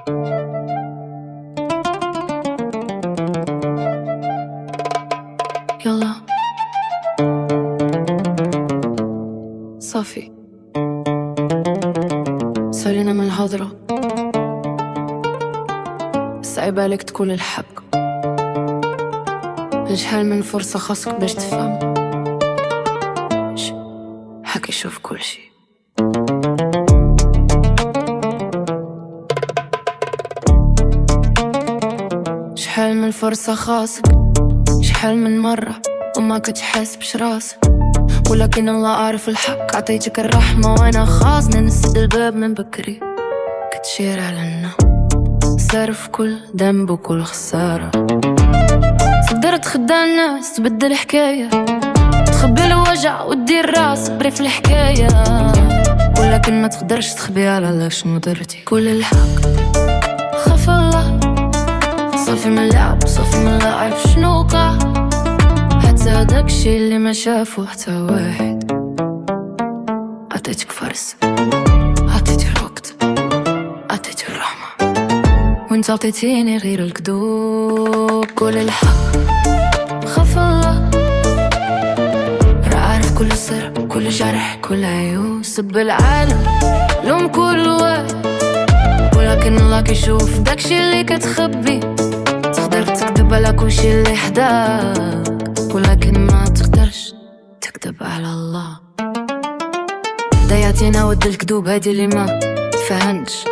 يلا صافي، سالينا من الهضرة، بس عيبالك تقول الحق. شحال من فرصة خاصك باش تفهم، حكي شوف كل شي. شحال من فرصة خاصك، شحال من مرة وما كتحس بش راسك، ولكن الله عارف الحق. عطيتك الرحمة وانا خاصني نسد الباب من بكري. كتشير علينا صارف كل ذنب وكل خسارة. تقدر تخدع الناس، تبدل حكاية، تخبي الوجع وتدير راسك بري في الحكاية، ولكن ما تقدرش تخبي على الله شنو درتي. كل الحق خاف الله، صافي من اللعب، صافي من اللعب شنو وقع. حتى داكشي اللي ما شافو حتى واحد. عطيتك فرصة، عطيتي الوقت، عطيتي الرحمة، وانت عطيتيني غير الكذوب. كل الحق خاف الله، راه عارف كل سر، كل جرح، كل عيوب. سب العالم، لوم كل واحد، ولكن الله كيشوف داكشي اللي كتخبي. تقدر تكذب على كلشي اللي حداك، ولكن ما تقدرش تكذب على الله. ضيعتينا ود الكذوب هادي اللي ما تفهمتش،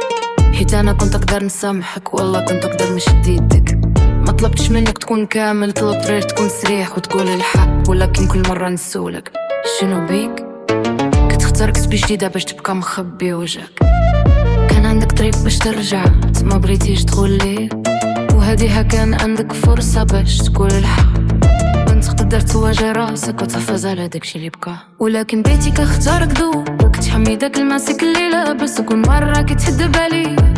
حيت انا كنت اقدر نسامحك، والله كنت اقدر نشد يدك. ما طلبتش منك تكون كامل، طلبت غير تكون صريح وتقول الحق. ولكن كل مرة نسولك شنو بيك، كتختار كتبي جديدة باش تبقى مخبي وجهك. كان عندك طريق باش ترجع، ما بغيتيش تقولي، وهديها كان عندك فرصة باش تقول الحق. كنت تقدر تواجه راسك وتحافظ على داكشي اللي بقى، ولكن بيتي كختار كذوب. كتحمي داك الماسك اللي لابس، وكل مرة كتهدب عليا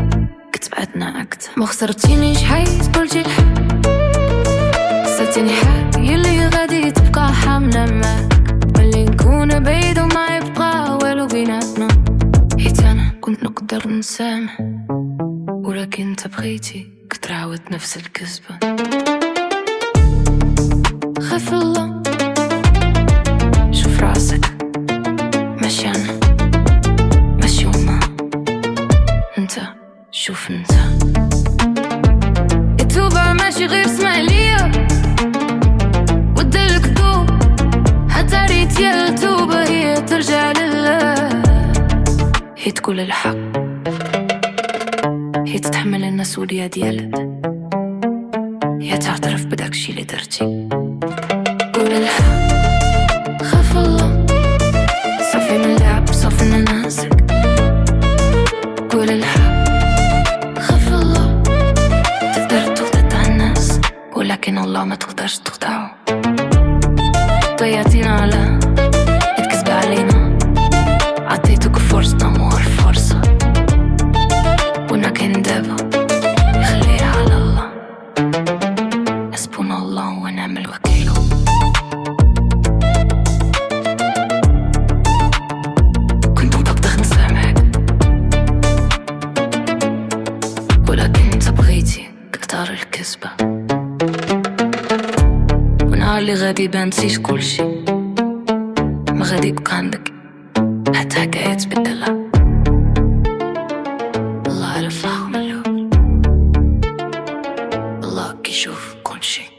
كتبعدنا أكتر. ما خسرتينيش حيت قلتي الحق، خسرتيني حق يلي غادي تبقى حاملة معاك. ملي نكون بعيد وما يبقى والو بيناتنا، حيت أنا كنت نقدر نسامح، ولكن انت بغيتي كتعاود نفس الكذبة. خاف الله، شوف راسك، ماشي أنا، ماشي هما، انت شوف انت. التوبة ماشي غير اسمع ليا، ود الكذوب حتى ريت يا التوبة هي ترجع لله. هي تقول الحق، هي تتحمل المسؤولية ديالك، هي تعترف بداكشي اللي درتي. قول الحق خاف الله، صافي من اللعب، صافي من ناسك. قول الحق خاف الله، تقدر تخدع الناس، ولكن الله ما تقدرش تخدعه. ضيعتينا على تكذب علينا، عطيتك فرصة مور فرصة، ولكن دابا خليها على الله. حسبنا الله ونعم الوكيل. كنت مقدر نسامحك، ولكن انت بغيتي تكتر الكذبة. ونهار اللي غادي يبان نسيت كلشي، ما غادي يبقى عندك حتى حكاية تبدلها. الله عارف من الأول، الله كيشوف كل شي.